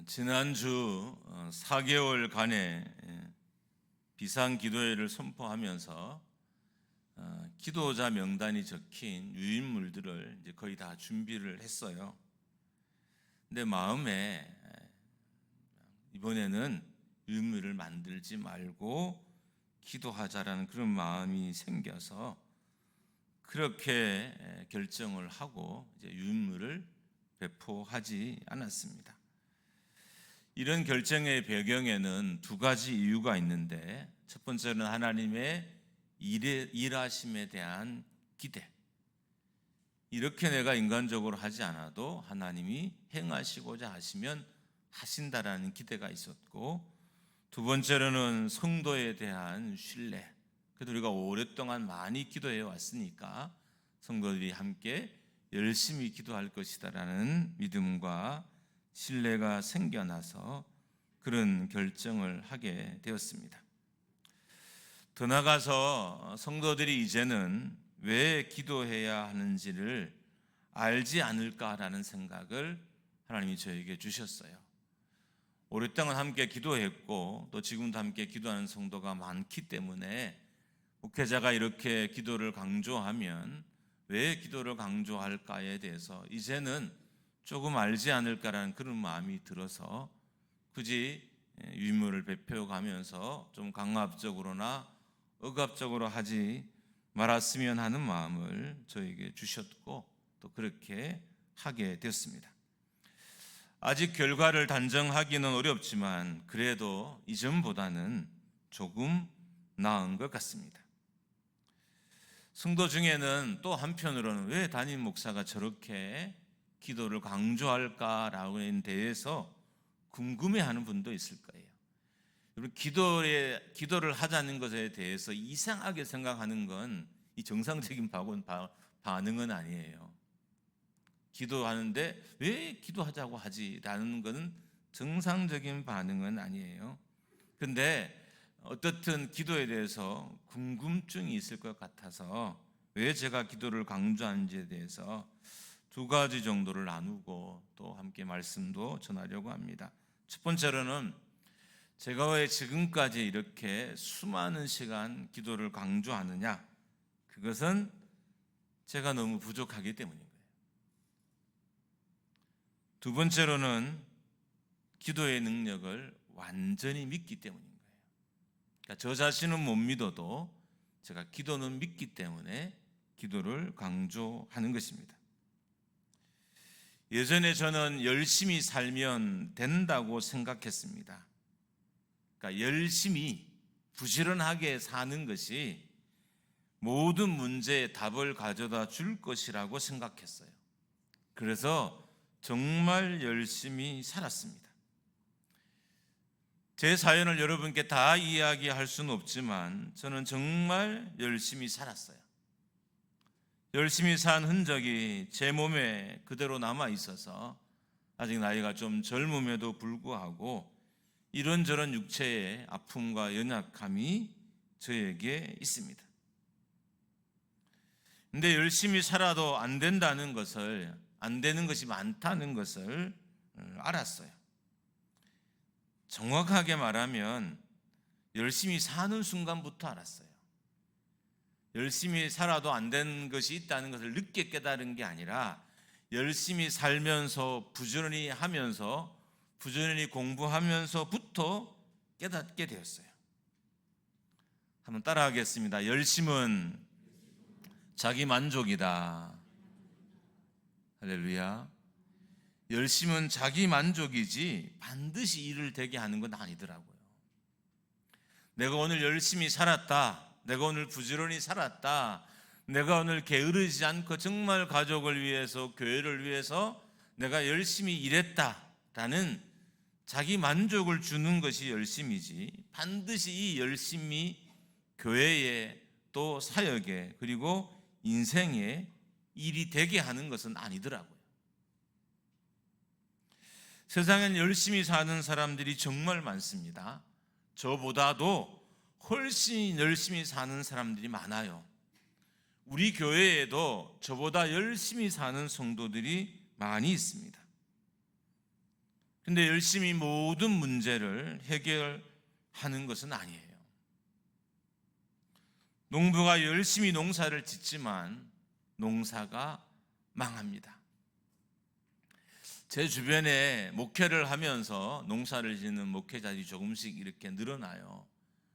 지난주 4개월간의 비상기도회를 선포하면서 기도자 명단이 적힌 유인물들을 이제 거의 다 준비를 했어요. 근데 마음에 이번에는 유인물을 만들지 말고 기도하자라는 그런 마음이 생겨서 그렇게 결정을 하고 이제 유인물을 배포하지 않았습니다. 이런 결정의 배경에는 두 가지 이유가 있는데, 첫 번째는 하나님의 일하심에 대한 기대. 이렇게 내가 인간적으로 하지 않아도 하나님이 행하시고자 하시면 하신다라는 기대가 있었고, 두 번째로는 성도에 대한 신뢰. 그래도 우리가 오랫동안 많이 기도해 왔으니까 성도들이 함께 열심히 기도할 것이다라는 믿음과 신뢰가 생겨나서 그런 결정을 하게 되었습니다. 더 나아가서 성도들이 이제는 왜 기도해야 하는지를 알지 않을까라는 생각을 하나님이 저에게 주셨어요. 오랫동안 함께 기도했고 또 지금도 함께 기도하는 성도가 많기 때문에 목회자가 이렇게 기도를 강조하면 왜 기도를 강조할까에 대해서 이제는 조금 알지 않을까라는 그런 마음이 들어서 굳이 유인물을 배워가면서 좀 강압적으로나 억압적으로 하지 말았으면 하는 마음을 저에게 주셨고 또 그렇게 하게 됐습니다. 아직 결과를 단정하기는 어렵지만 그래도 이전보다는 조금 나은 것 같습니다. 성도 중에는 또 한편으로는 왜 담임 목사가 저렇게 기도를 강조할까라고에 대해서 궁금해하는 분도 있을 거예요. 여러분, 기도를 하자는 것에 대해서 이상하게 생각하는 건 이 정상적인 반응은 아니에요. 기도하는데 왜 기도하자고 하지라는 것은 정상적인 반응은 아니에요. 그런데 어떻든 기도에 대해서 궁금증이 있을 것 같아서 왜 제가 기도를 강조하는지에 대해서 두 가지 정도를 나누고 또 함께 말씀도 전하려고 합니다. 첫 번째로는 제가 왜 지금까지 이렇게 수많은 시간 기도를 강조하느냐, 그것은 제가 너무 부족하기 때문인 거예요. 두 번째로는 기도의 능력을 완전히 믿기 때문인 거예요. 그러니까 저 자신은 못 믿어도 제가 기도는 믿기 때문에 기도를 강조하는 것입니다. 예전에 저는 열심히 살면 된다고 생각했습니다. 그러니까 열심히 부지런하게 사는 것이 모든 문제의 답을 가져다 줄 것이라고 생각했어요. 그래서 정말 열심히 살았습니다. 제 사연을 여러분께 다 이야기할 수는 없지만 저는 정말 열심히 살았어요. 열심히 산 흔적이 제 몸에 그대로 남아 있어서 아직 나이가 좀 젊음에도 불구하고 이런저런 육체의 아픔과 연약함이 저에게 있습니다. 근데 열심히 살아도 안 된다는 것을, 안 되는 것이 많다는 것을 알았어요. 정확하게 말하면 열심히 사는 순간부터 알았어요. 열심히 살아도 안 되는 것이 있다는 것을 늦게 깨달은 게 아니라 열심히 살면서 부지런히 하면서 부지런히 공부하면서부터 깨닫게 되었어요. 한번 따라하겠습니다. 열심은 자기 만족이다. 할렐루야. 열심은 자기 만족이지 반드시 일을 되게 하는 건 아니더라고요. 내가 오늘 열심히 살았다, 내가 오늘 부지런히 살았다, 내가 오늘 게으르지 않고 정말 가족을 위해서 교회를 위해서 내가 열심히 일했다라는 자기 만족을 주는 것이 열심이지 반드시 이 열심이 교회에 또 사역에 그리고 인생에 일이 되게 하는 것은 아니더라고요. 세상엔 열심히 사는 사람들이 정말 많습니다. 저보다도 훨씬 열심히 사는 사람들이 많아요. 우리 교회에도 저보다 열심히 사는 성도들이 많이 있습니다. 근데 열심히 모든 문제를 해결하는 것은 아니에요. 농부가 열심히 농사를 짓지만 농사가 망합니다. 제 주변에 목회를 하면서 농사를 짓는 목회자들이 조금씩 이렇게 늘어나요.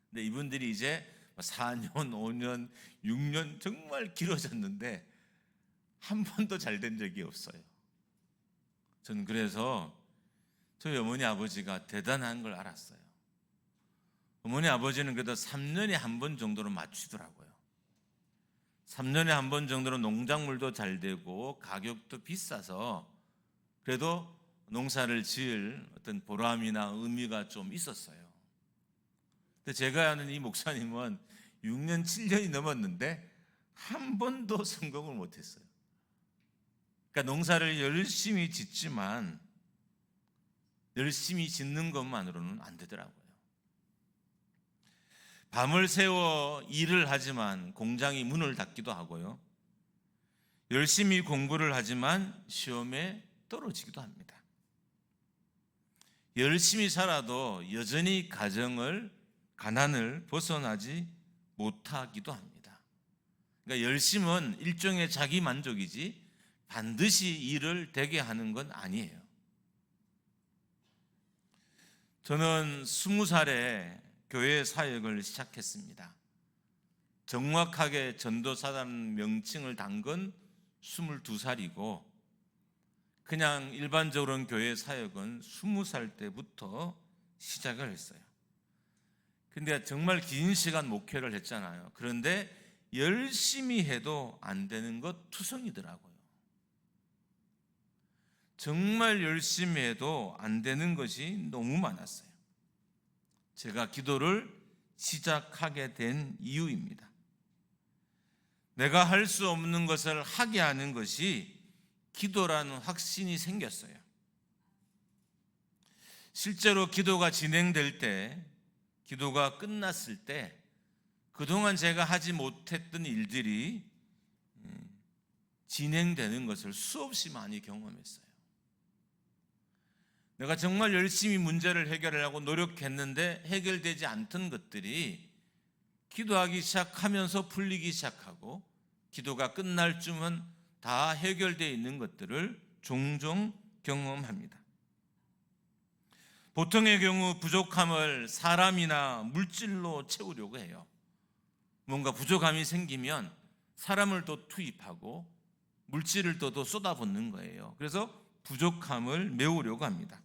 근데 이분들이 이제 4년, 5년, 6년 정말 길어졌는데 한 번도 잘 된 적이 없어요. 저는 그래서 저희 어머니 아버지가 대단한 걸 알았어요. 어머니 아버지는 그래도 3년에 한 번 정도로 맞추더라고요. 3년에 한 번 정도로 농작물도 잘 되고 가격도 비싸서 그래도 농사를 지을 어떤 보람이나 의미가 좀 있었어요. 근데 제가 아는 이 목사님은 6년, 7년이 넘었는데 한 번도 성공을 못했어요. 그러니까 농사를 열심히 짓지만 열심히 짓는 것만으로는 안 되더라고요. 밤을 새워 일을 하지만 공장이 문을 닫기도 하고요. 열심히 공부를 하지만 시험에 떨어지기도 합니다. 열심히 살아도 여전히 가난을 벗어나지 못하기도 합니다. 그러니까 열심은 일종의 자기 만족이지 반드시 일을 되게 하는 건 아니에요. 저는 20살에 교회 사역을 시작했습니다. 정확하게 전도사단 명칭을 단 건 22살이고 그냥 일반적으로는 교회 사역은 20살 때부터 시작을 했어요. 근데 정말 긴 시간 목회를 했잖아요. 그런데 열심히 해도 안 되는 것 투성이더라고요. 정말 열심히 해도 안 되는 것이 너무 많았어요. 제가 기도를 시작하게 된 이유입니다. 내가 할 수 없는 것을 하게 하는 것이 기도라는 확신이 생겼어요. 실제로 기도가 진행될 때, 기도가 끝났을 때 그동안 제가 하지 못했던 일들이 진행되는 것을 수없이 많이 경험했어요. 내가 정말 열심히 문제를 해결하려고 노력했는데 해결되지 않던 것들이 기도하기 시작하면서 풀리기 시작하고 기도가 끝날 쯤은 다 해결되어 있는 것들을 종종 경험합니다. 보통의 경우 부족함을 사람이나 물질로 채우려고 해요. 뭔가 부족함이 생기면 사람을 또 투입하고 물질을 또 쏟아붓는 거예요. 그래서 부족함을 메우려고 합니다.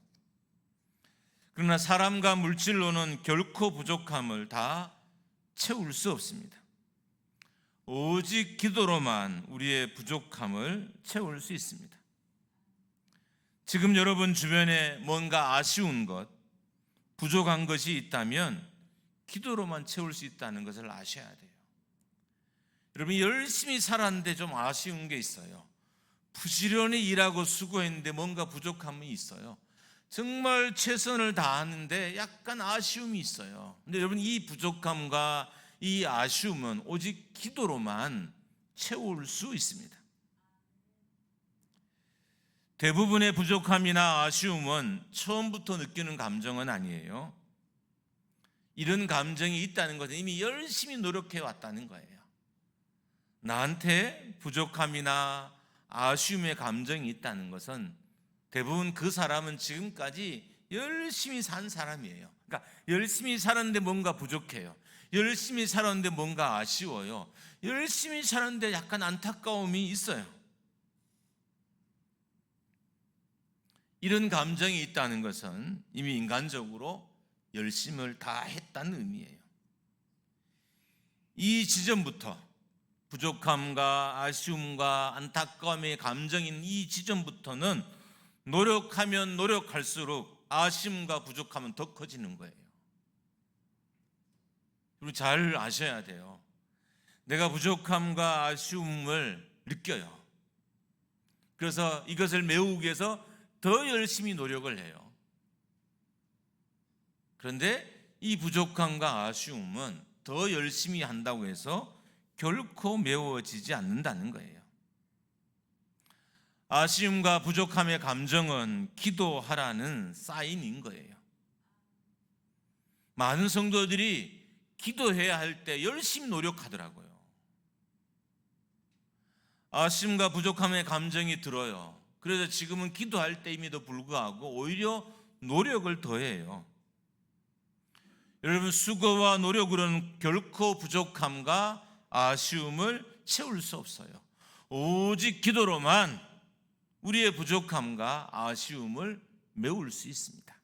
그러나 사람과 물질로는 결코 부족함을 다 채울 수 없습니다. 오직 기도로만 우리의 부족함을 채울 수 있습니다. 지금 여러분 주변에 뭔가 아쉬운 것, 부족한 것이 있다면 기도로만 채울 수 있다는 것을 아셔야 돼요. 여러분 열심히 살았는데 좀 아쉬운 게 있어요. 부지런히 일하고 수고했는데 뭔가 부족함이 있어요. 정말 최선을 다하는데 약간 아쉬움이 있어요. 근데 여러분 이 부족함과 이 아쉬움은 오직 기도로만 채울 수 있습니다. 대부분의 부족함이나 아쉬움은 처음부터 느끼는 감정은 아니에요. 이런 감정이 있다는 것은 이미 열심히 노력해 왔다는 거예요. 나한테 부족함이나 아쉬움의 감정이 있다는 것은 대부분 그 사람은 지금까지 열심히 산 사람이에요. 그러니까 열심히 살았는데 뭔가 부족해요. 열심히 살았는데 뭔가 아쉬워요. 열심히 살았는데 약간 안타까움이 있어요. 이런 감정이 있다는 것은 이미 인간적으로 열심을 다 했다는 의미예요. 이 지점부터 부족함과 아쉬움과 안타까움의 감정인 이 지점부터는 노력하면 노력할수록 아쉬움과 부족함은 더 커지는 거예요. 그리고 잘 아셔야 돼요. 내가 부족함과 아쉬움을 느껴요. 그래서 이것을 메우기 위해서 더 열심히 노력을 해요. 그런데 이 부족함과 아쉬움은 더 열심히 한다고 해서 결코 메워지지 않는다는 거예요. 아쉬움과 부족함의 감정은 기도하라는 사인인 거예요. 많은 성도들이 기도해야 할 때 열심히 노력하더라고요. 아쉬움과 부족함의 감정이 들어요. 그래서 지금은 기도할 때임에도 불구하고 오히려 노력을 더해요. 여러분, 수고와 노력으로는 결코 부족함과 아쉬움을 채울 수 없어요. 오직 기도로만 우리의 부족함과 아쉬움을 메울 수 있습니다.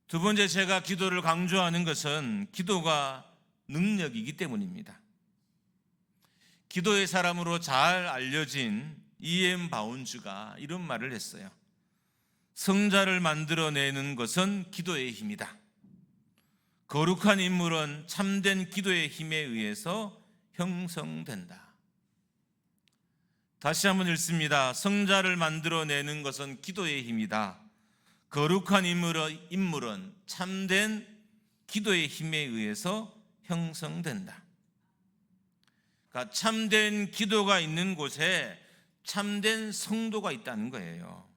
두 번째, 제가 기도를 강조하는 것은 기도가 능력이기 때문입니다. 기도의 사람으로 잘 알려진 E.M. 바운즈가 이런 말을 했어요. 성자를 만들어내는 것은 기도의 힘이다. 거룩한 인물은 참된 기도의 힘에 의해서 형성된다. 다시 한번 읽습니다. 성자를 만들어내는 것은 기도의 힘이다. 거룩한 인물은 참된 기도의 힘에 의해서 형성된다. 그러니까 참된 기도가 있는 곳에 참된 성도가 있다는 거예요.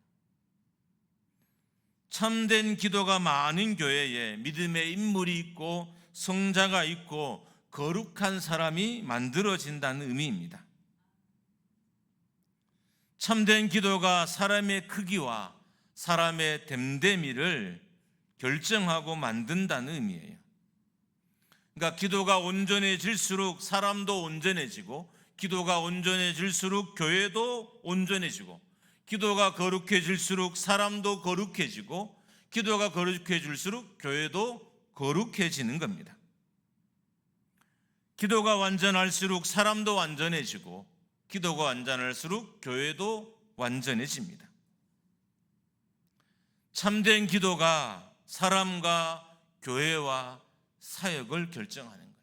참된 기도가 많은 교회에 믿음의 인물이 있고 성자가 있고 거룩한 사람이 만들어진다는 의미입니다. 참된 기도가 사람의 크기와 사람의 됨됨이를 결정하고 만든다는 의미예요. 그러니까 기도가 온전해질수록 사람도 온전해지고, 기도가 온전해질수록 교회도 온전해지고, 기도가 거룩해질수록 사람도 거룩해지고, 기도가 거룩해질수록 교회도 거룩해지는 겁니다. 기도가 완전할수록 사람도 완전해지고, 기도가 완전할수록 교회도 완전해집니다. 참된 기도가 사람과 교회와 사역을 결정하는 거예요.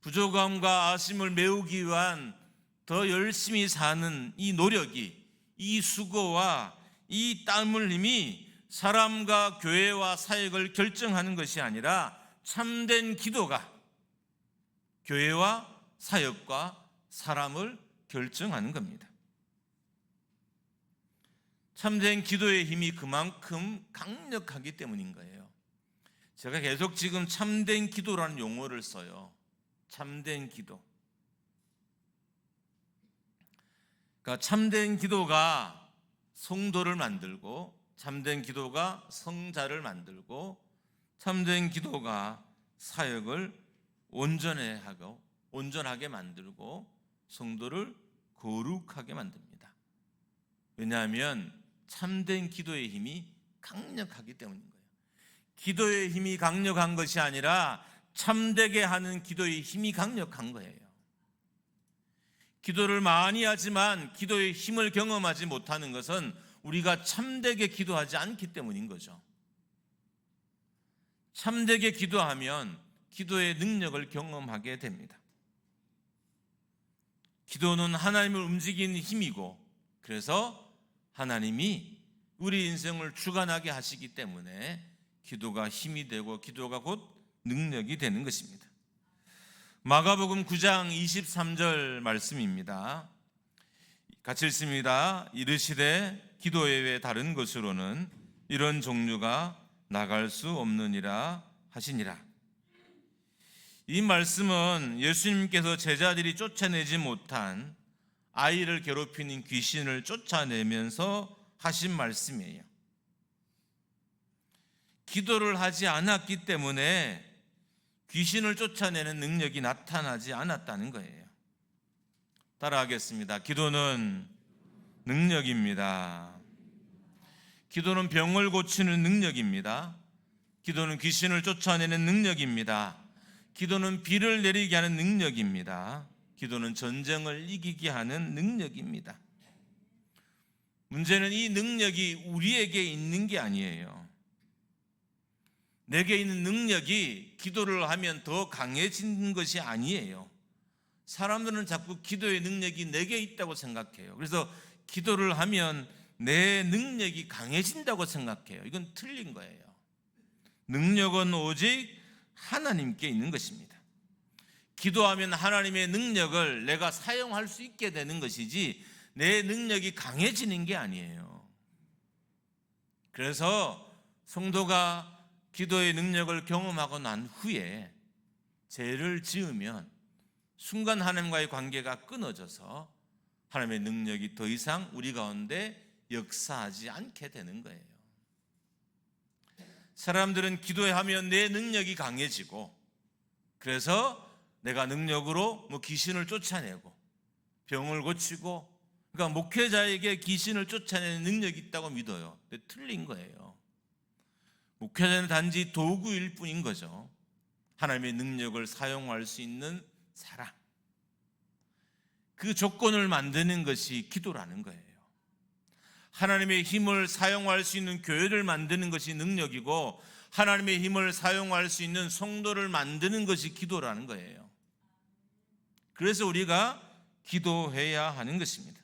부족함과 아쉬움을 메우기 위한 더 열심히 사는 이 노력이, 이 수고와 이 땀 흘림이 사람과 교회와 사역을 결정하는 것이 아니라 참된 기도가 교회와 사역과 사람을 결정하는 겁니다. 참된 기도의 힘이 그만큼 강력하기 때문인 거예요. 제가 계속 지금 참된 기도라는 용어를 써요. 참된 기도. 그러니까 참된 기도가 성도를 만들고, 참된 기도가 성자를 만들고, 참된 기도가 사역을 온전하게 만들고 성도를 거룩하게 만듭니다. 왜냐하면 참된 기도의 힘이 강력하기 때문인 거예요. 기도의 힘이 강력한 것이 아니라 참되게 하는 기도의 힘이 강력한 거예요. 기도를 많이 하지만 기도의 힘을 경험하지 못하는 것은 우리가 참되게 기도하지 않기 때문인 거죠. 참되게 기도하면 기도의 능력을 경험하게 됩니다. 기도는 하나님을 움직이는 힘이고, 그래서 하나님이 우리 인생을 주관하게 하시기 때문에 기도가 힘이 되고 기도가 곧 능력이 되는 것입니다. 마가복음 9장 23절 말씀입니다. 같이 읽습니다. 이르시되 기도 외에 다른 것으로는 이런 종류가 나갈 수 없느니라 하시니라. 이 말씀은 예수님께서 제자들이 쫓아내지 못한 아이를 괴롭히는 귀신을 쫓아내면서 하신 말씀이에요. 기도를 하지 않았기 때문에 귀신을 쫓아내는 능력이 나타나지 않았다는 거예요. 따라하겠습니다. 기도는 능력입니다. 기도는 병을 고치는 능력입니다. 기도는 귀신을 쫓아내는 능력입니다. 기도는 비를 내리게 하는 능력입니다. 기도는 전쟁을 이기게 하는 능력입니다. 문제는 이 능력이 우리에게 있는 게 아니에요. 내게 있는 능력이 기도를 하면 더 강해지는 것이 아니에요. 사람들은 자꾸 기도의 능력이 내게 있다고 생각해요. 그래서 기도를 하면 내 능력이 강해진다고 생각해요. 이건 틀린 거예요. 능력은 오직 하나님께 있는 것입니다. 기도하면 하나님의 능력을 내가 사용할 수 있게 되는 것이지 내 능력이 강해지는 게 아니에요. 그래서 성도가 기도의 능력을 경험하고 난 후에 죄를 지으면 순간 하나님과의 관계가 끊어져서 하나님의 능력이 더 이상 우리 가운데 역사하지 않게 되는 거예요. 사람들은 기도하면 내 능력이 강해지고, 그래서 내가 능력으로 귀신을 쫓아내고 병을 고치고, 그러니까 목회자에게 귀신을 쫓아내는 능력이 있다고 믿어요. 근데 틀린 거예요. 목회자는 단지 도구일 뿐인 거죠. 하나님의 능력을 사용할 수 있는 사람, 그 조건을 만드는 것이 기도라는 거예요. 하나님의 힘을 사용할 수 있는 교회를 만드는 것이 능력이고, 하나님의 힘을 사용할 수 있는 성도를 만드는 것이 기도라는 거예요. 그래서 우리가 기도해야 하는 것입니다.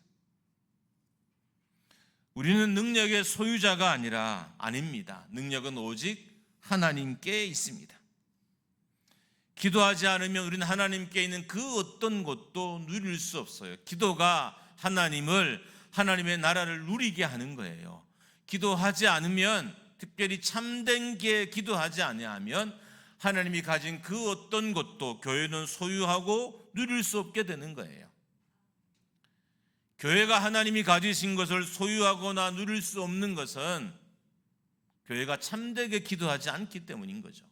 우리는 능력의 소유자가 아닙니다. 능력은 오직 하나님께 있습니다. 기도하지 않으면 우리는 하나님께 있는 그 어떤 것도 누릴 수 없어요. 기도가 하나님의 나라를 누리게 하는 거예요. 기도하지 않으면, 특별히 참된 게 기도하지 아니하면 하나님이 가진 그 어떤 것도 교회는 소유하고 누릴 수 없게 되는 거예요. 교회가 하나님이 가지신 것을 소유하거나 누릴 수 없는 것은 교회가 참되게 기도하지 않기 때문인 거죠.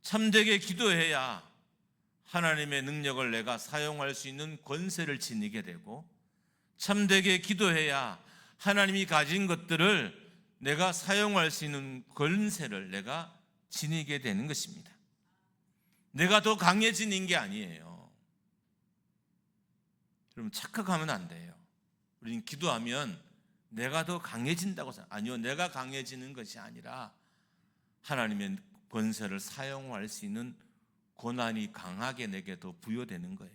참되게 기도해야 하나님의 능력을 내가 사용할 수 있는 권세를 지니게 되고, 참되게 기도해야 하나님이 가진 것들을 내가 사용할 수 있는 권세를 내가 지니게 되는 것입니다. 내가 더 강해지는 게 아니에요. 여러분, 착각하면 안 돼요. 우리는 기도하면 내가 더 강해진다고 생각해요. 아니요, 내가 강해지는 것이 아니라 하나님의 권세를 사용할 수 있는 고난이 강하게 내게 더 부여되는 거예요.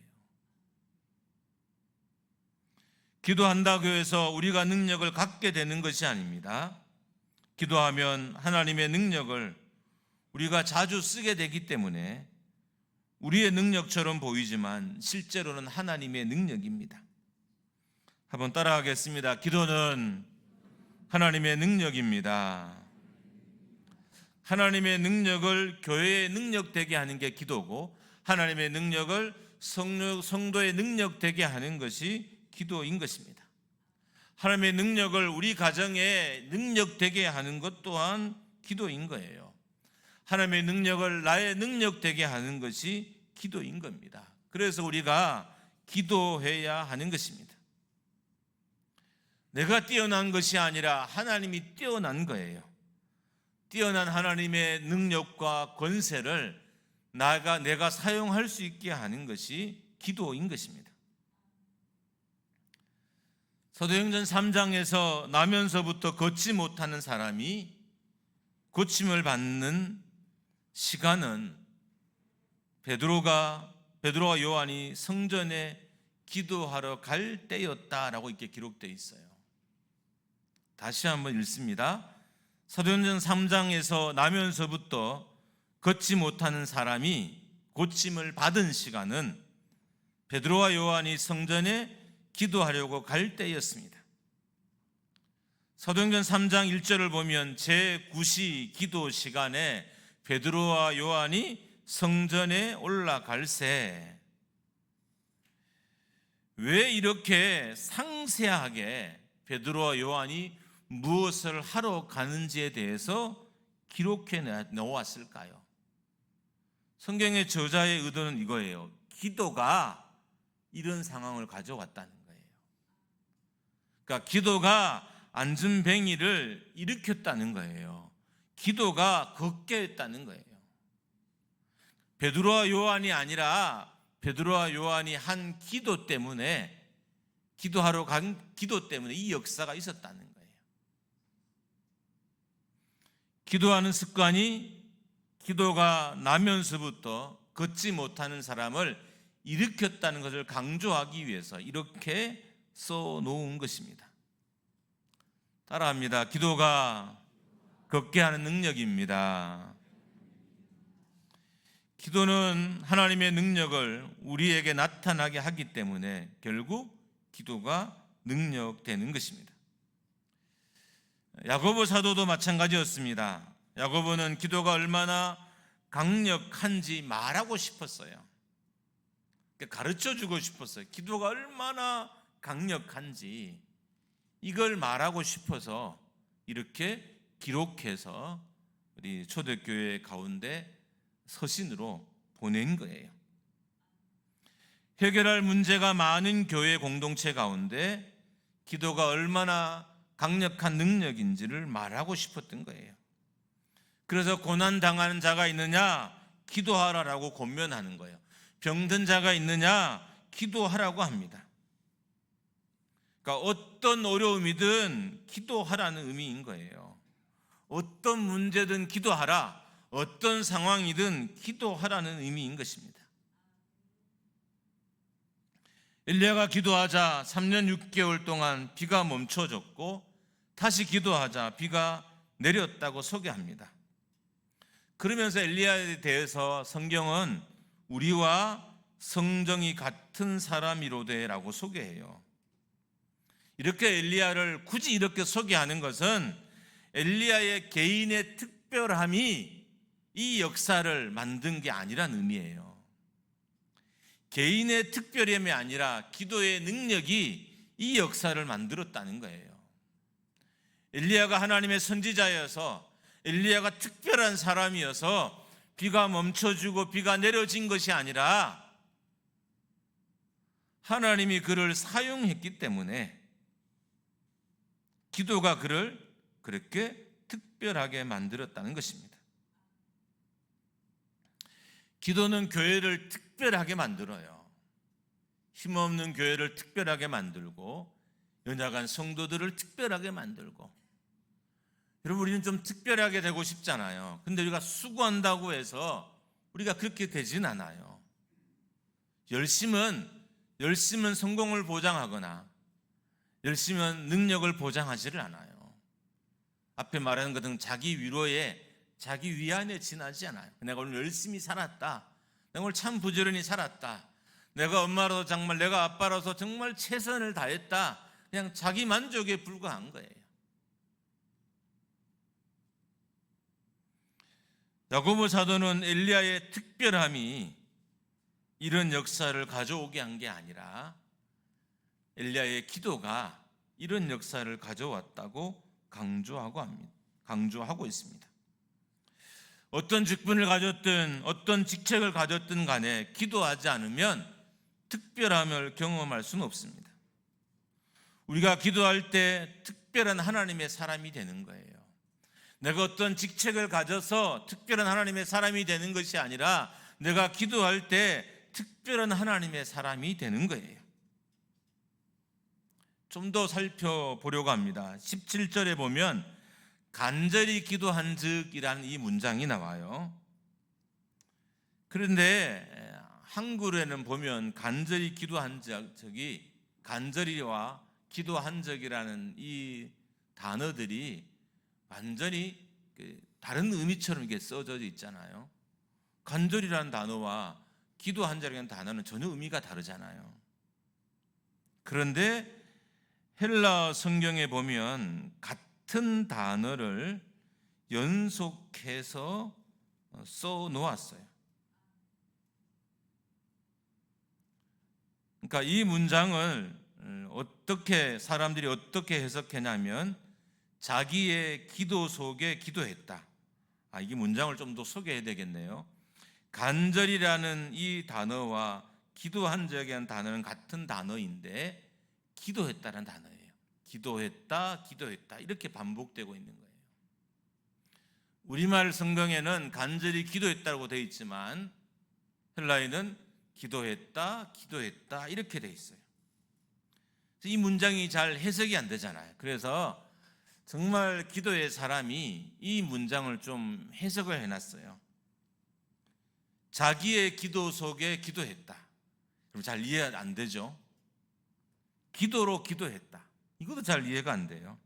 기도한다고 해서 우리가 능력을 갖게 되는 것이 아닙니다. 기도하면 하나님의 능력을 우리가 자주 쓰게 되기 때문에 우리의 능력처럼 보이지만 실제로는 하나님의 능력입니다. 한번 따라하겠습니다. 기도는 하나님의 능력입니다. 하나님의 능력을 교회의 능력 되게 하는 게 기도고, 하나님의 능력을 성도의 능력 되게 하는 것이 기도인 것입니다. 하나님의 능력을 우리 가정에 능력 되게 하는 것 또한 기도인 거예요. 하나님의 능력을 나의 능력 되게 하는 것이 기도인 겁니다. 그래서 우리가 기도해야 하는 것입니다. 내가 뛰어난 것이 아니라 하나님이 뛰어난 거예요. 뛰어난 하나님의 능력과 권세를 내가 사용할 수 있게 하는 것이 기도인 것입니다. 사도행전 3장에서 나면서부터 걷지 못하는 사람이 고침을 받는 시간은 베드로와 요한이 성전에 기도하러 갈 때였다라고 이렇게 기록되어 있어요. 다시 한번 읽습니다. 사도행전 3장에서 나면서부터 걷지 못하는 사람이 고침을 받은 시간은 베드로와 요한이 성전에 기도하려고 갈 때였습니다. 사도행전 3장 1절을 보면 제9시 기도 시간에 베드로와 요한이 성전에 올라갈새, 왜 이렇게 상세하게 베드로와 요한이 무엇을 하러 가는지에 대해서 기록해 놓았을까요? 성경의 저자의 의도는 이거예요. 기도가 이런 상황을 가져왔다는 거예요. 그러니까 기도가 안전뱅이를 일으켰다는 거예요. 기도가 걷게 했다는 거예요. 베드로와 요한이 아니라 베드로와 요한이 한 기도 때문에, 기도하러 간 기도 때문에 이 역사가 있었다는 거예요. 기도하는 습관이 기도가 나면서부터 걷지 못하는 사람을 일으켰다는 것을 강조하기 위해서 이렇게 써놓은 것입니다. 따라합니다. 기도가 걷게 하는 능력입니다. 기도는 하나님의 능력을 우리에게 나타나게 하기 때문에 결국 기도가 능력되는 것입니다. 야고보 사도도 마찬가지였습니다. 야고보는 기도가 얼마나 강력한지 말하고 싶었어요. 가르쳐주고 싶었어요. 기도가 얼마나 강력한지 이걸 말하고 싶어서 이렇게 기록해서 우리 초대교회 가운데 서신으로 보낸 거예요. 해결할 문제가 많은 교회 공동체 가운데 기도가 얼마나 강력한 능력인지를 말하고 싶었던 거예요. 그래서 고난당하는 자가 있느냐 기도하라라고 권면하는 거예요. 병든 자가 있느냐 기도하라고 합니다. 그러니까 어떤 어려움이든 기도하라는 의미인 거예요. 어떤 문제든 기도하라, 어떤 상황이든 기도하라는 의미인 것입니다. 엘리야가 기도하자 3년 6개월 동안 비가 멈춰졌고 다시 기도하자 비가 내렸다고 소개합니다. 그러면서 엘리야에 대해서 성경은 우리와 성정이 같은 사람이로되라고 소개해요. 이렇게 엘리야를 굳이 이렇게 소개하는 것은 엘리야의 개인의 특별함이 이 역사를 만든 게 아니란 의미예요. 개인의 특별함이 아니라 기도의 능력이 이 역사를 만들었다는 거예요. 엘리야가 하나님의 선지자여서 엘리야가 특별한 사람이어서 비가 멈춰주고 비가 내려진 것이 아니라 하나님이 그를 사용했기 때문에 기도가 그를 그렇게 특별하게 만들었다는 것입니다. 기도는 교회를 특별하게 만들어요. 힘없는 교회를 특별하게 만들고 연약한 성도들을 특별하게 만들고. 여러분, 우리는 좀 특별하게 되고 싶잖아요. 근데 우리가 수고한다고 해서 우리가 그렇게 되진 않아요. 열심은 성공을 보장하거나 열심은 능력을 보장하지를 않아요. 앞에 말하는 것은 자기 위로에 자기 위안에 지나지 않아요. 내가 오늘 열심히 살았다. 내가 오늘 참 부지런히 살았다. 내가 엄마로서 정말 내가 아빠로서 정말 최선을 다했다. 그냥 자기 만족에 불과한 거예요. 야고보 사도는 엘리야의 특별함이 이런 역사를 가져오게 한 게 아니라 엘리야의 기도가 이런 역사를 가져왔다고 강조하고 있습니다. 어떤 직분을 가졌든 어떤 직책을 가졌든 간에 기도하지 않으면 특별함을 경험할 수는 없습니다. 우리가 기도할 때 특별한 하나님의 사람이 되는 거예요. 내가 어떤 직책을 가져서 특별한 하나님의 사람이 되는 것이 아니라 내가 기도할 때 특별한 하나님의 사람이 되는 거예요. 좀 더 살펴보려고 합니다. 17절에 보면 간절히 기도한 즉 이라는 이 문장이 나와요. 그런데 한글에는 보면 간절히 기도한 적이 간절히와 기도한 적이라는 이 단어들이 완전히 다른 의미처럼 이게 써져 있잖아요. 간절이라는 단어와 기도한 적이라는 단어는 전혀 의미가 다르잖아요. 그런데 헬라 성경에 보면 같은 단어를 연속해서 써 놓았어요. 그러니까 이 문장을 사람들이 어떻게 해석했냐면 자기의 기도 속에 기도했다. 이게 문장을 좀 더 소개해야 되겠네요. 간절이라는 이 단어와 기도한 적이라는 단어는 같은 단어인데 기도했다는 단어예요. 기도했다 이렇게 반복되고 있는 거예요. 우리말 성경에는 간절히 기도했다고 되어 있지만 헬라어는 기도했다 이렇게 되어 있어요. 이 문장이 잘 해석이 안 되잖아요. 그래서 정말 기도의 사람이 이 문장을 좀 해석을 해놨어요. 자기의 기도 속에 기도했다. 그럼 잘 이해 안 되죠? 기도로 기도했다. 이것도 잘 이해가 안 돼요.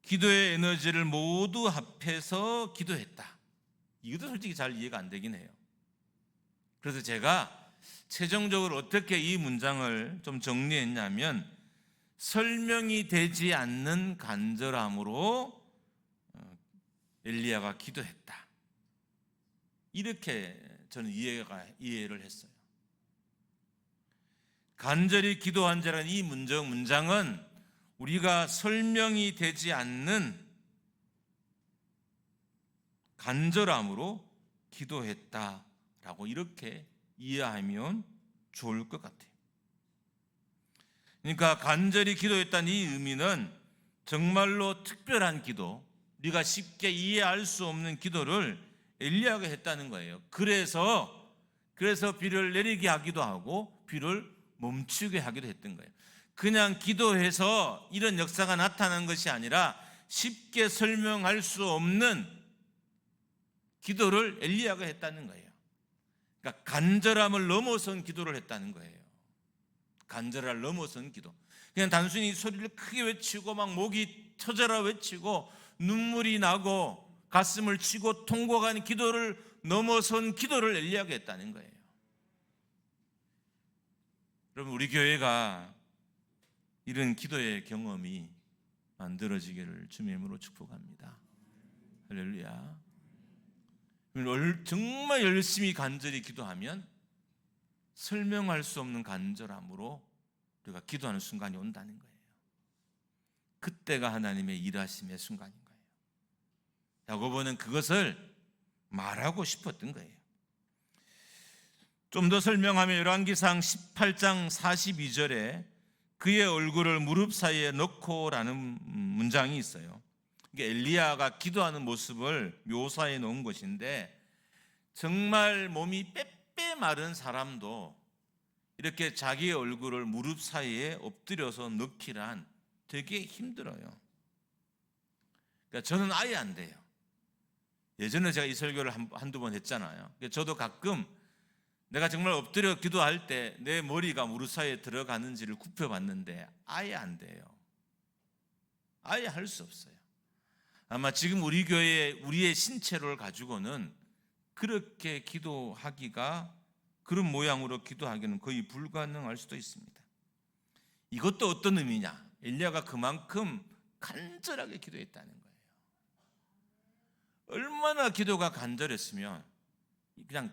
기도의 에너지를 모두 합해서 기도했다. 이것도 솔직히 잘 이해가 안 되긴 해요. 그래서 제가 최종적으로 어떻게 이 문장을 좀 정리했냐면, 설명이 되지 않는 간절함으로 엘리야가 기도했다, 이렇게 저는 이해를 했어요. 간절히 기도한 자라는 이 문장은 우리가 설명이 되지 않는 간절함으로 기도했다라고 이렇게 이해하면 좋을 것 같아요. 그러니까 간절히 기도했다는 이 의미는 정말로 특별한 기도, 우리가 쉽게 이해할 수 없는 기도를 엘리야가 했다는 거예요. 그래서 비를 내리게 하기도 하고 비를 멈추게 하기도 했던 거예요. 그냥 기도해서 이런 역사가 나타난 것이 아니라 쉽게 설명할 수 없는 기도를 엘리야가 했다는 거예요. 그러니까 간절함을 넘어선 기도를 했다는 거예요. 간절함을 넘어선 기도. 그냥 단순히 소리를 크게 외치고 막 목이 터져라 외치고 눈물이 나고 가슴을 치고 통곡하는 기도를 넘어선 기도를 엘리야가 했다는 거예요. 여러분, 우리 교회가 이런 기도의 경험이 만들어지기를 주님의 이름으로 축복합니다. 할렐루야. 정말 열심히 간절히 기도하면 설명할 수 없는 간절함으로 우리가 기도하는 순간이 온다는 거예요. 그때가 하나님의 일하심의 순간인 거예요. 야고보는 그것을 말하고 싶었던 거예요. 좀 더 설명하면 열왕기상 18장 42절에 그의 얼굴을 무릎 사이에 넣고라는 문장이 있어요. 이게 엘리야가 기도하는 모습을 묘사해 놓은 것인데, 정말 몸이 빼빼 마른 사람도 이렇게 자기의 얼굴을 무릎 사이에 엎드려서 넣기란 되게 힘들어요. 그러니까 저는 아예 안 돼요. 예전에 제가 이 설교를 한두 번 했잖아요. 저도 가끔 내가 정말 엎드려 기도할 때 내 머리가 무릎 사이에 들어가는지를 굽혀봤는데 아예 안 돼요. 아예 할 수 없어요. 아마 지금 우리 교회에 우리의 신체를 가지고는 그렇게 기도하기가, 그런 모양으로 기도하기는 거의 불가능할 수도 있습니다. 이것도 어떤 의미냐? 엘리야가 그만큼 간절하게 기도했다는 거예요. 얼마나 기도가 간절했으면, 그냥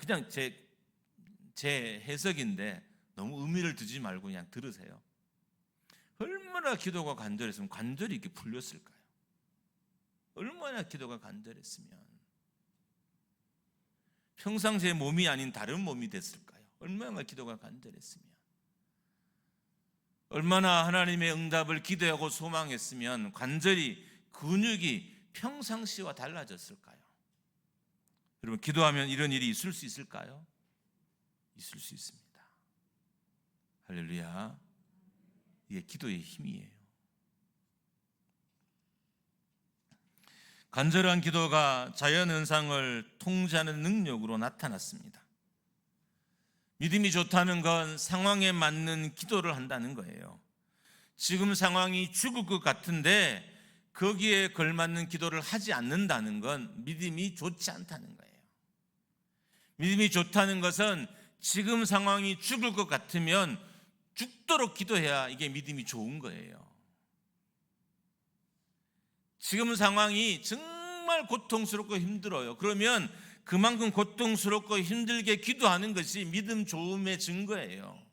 제 해석인데 너무 의미를 두지 말고 그냥 들으세요. 얼마나 기도가 간절했으면 간절히 이렇게 풀렸을까요? 얼마나 기도가 간절했으면 평상시의 몸이 아닌 다른 몸이 됐을까요? 얼마나 기도가 간절했으면, 얼마나 하나님의 응답을 기대하고 소망했으면 간절히 근육이 평상시와 달라졌을까요? 여러분, 기도하면 이런 일이 있을 수 있을까요? 있을 수 있습니다. 할렐루야. 이게 기도의 힘이에요. 간절한 기도가 자연현상을 통제하는 능력으로 나타났습니다. 믿음이 좋다는 건 상황에 맞는 기도를 한다는 거예요. 지금 상황이 죽을 것 같은데 거기에 걸맞는 기도를 하지 않는다는 건 믿음이 좋지 않다는 거예요. 믿음이 좋다는 것은 지금 상황이 죽을 것 같으면 죽도록 기도해야 이게 믿음이 좋은 거예요. 지금 상황이 정말 고통스럽고 힘들어요. 그러면 그만큼 고통스럽고 힘들게 기도하는 것이 믿음 좋음의 증거예요.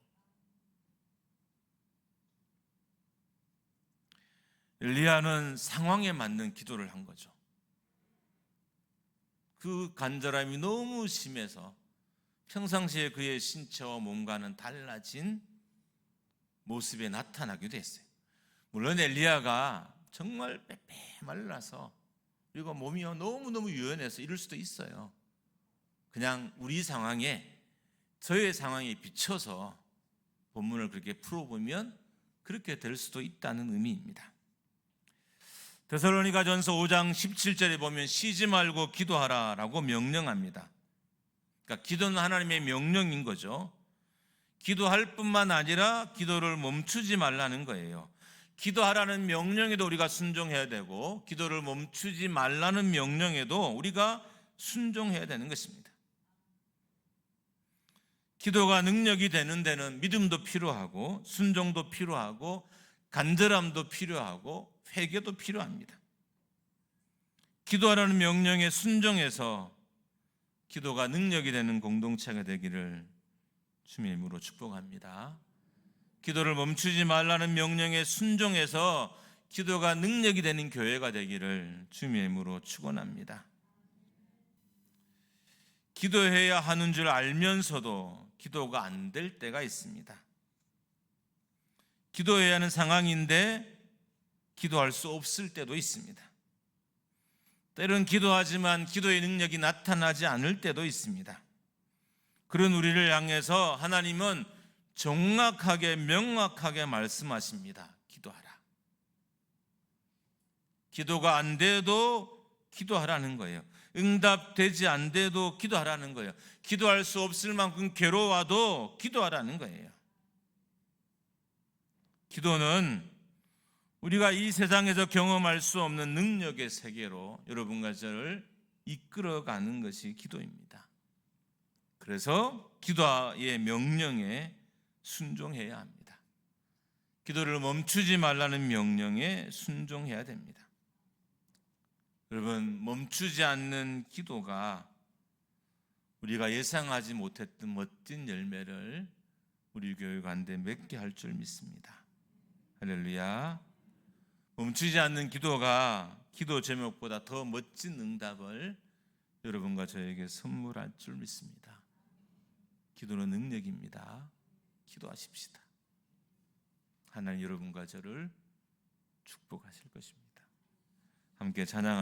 엘리야는 상황에 맞는 기도를 한 거죠. 그 간절함이 너무 심해서 평상시에 그의 신체와 몸과는 달라진 모습에 나타나기도 했어요. 물론 엘리야가 정말 빼빼 말라서, 그리고 몸이 너무너무 유연해서 이럴 수도 있어요. 그냥 우리 상황에, 저의 상황에 비춰서 본문을 그렇게 풀어보면 그렇게 될 수도 있다는 의미입니다. 데살로니가전서 5장 17절에 보면 쉬지 말고 기도하라 라고 명령합니다. 그러니까 기도는 하나님의 명령인 거죠. 기도할 뿐만 아니라 기도를 멈추지 말라는 거예요. 기도하라는 명령에도 우리가 순종해야 되고, 기도를 멈추지 말라는 명령에도 우리가 순종해야 되는 것입니다. 기도가 능력이 되는 데는 믿음도 필요하고 순종도 필요하고 간절함도 필요하고 회개도 필요합니다. 기도하라는 명령에 순종해서 기도가 능력이 되는 공동체가 되기를 주님의 이름으로 축복합니다. 기도를 멈추지 말라는 명령에 순종해서 기도가 능력이 되는 교회가 되기를 주님의 이름으로 축원합니다. 기도해야 하는 줄 알면서도 기도가 안 될 때가 있습니다. 기도해야 하는 상황인데 기도할 수 없을 때도 있습니다. 때론 기도하지만 기도의 능력이 나타나지 않을 때도 있습니다. 그런 우리를 향해서 하나님은 정확하게 명확하게 말씀하십니다. 기도하라. 기도가 안 돼도 기도하라는 거예요. 응답되지 않돼도 기도하라는 거예요. 기도할 수 없을 만큼 괴로워도 기도하라는 거예요. 기도는 우리가 이 세상에서 경험할 수 없는 능력의 세계로 여러분과 저를 이끌어가는 것이 기도입니다. 그래서 기도의 명령에 순종해야 합니다. 기도를 멈추지 말라는 명령에 순종해야 됩니다. 여러분, 멈추지 않는 기도가 우리가 예상하지 못했던 멋진 열매를 우리 교회 가운데 맺게 할 줄 믿습니다. 할렐루야. 멈추지 않는 기도가 기도 제목보다 더 멋진 응답을 여러분과 저에게 선물할 줄 믿습니다. 기도는 능력입니다. 기도하십시다. 하나님 여러분과 저를 축복하실 것입니다. 함께 찬양합니다.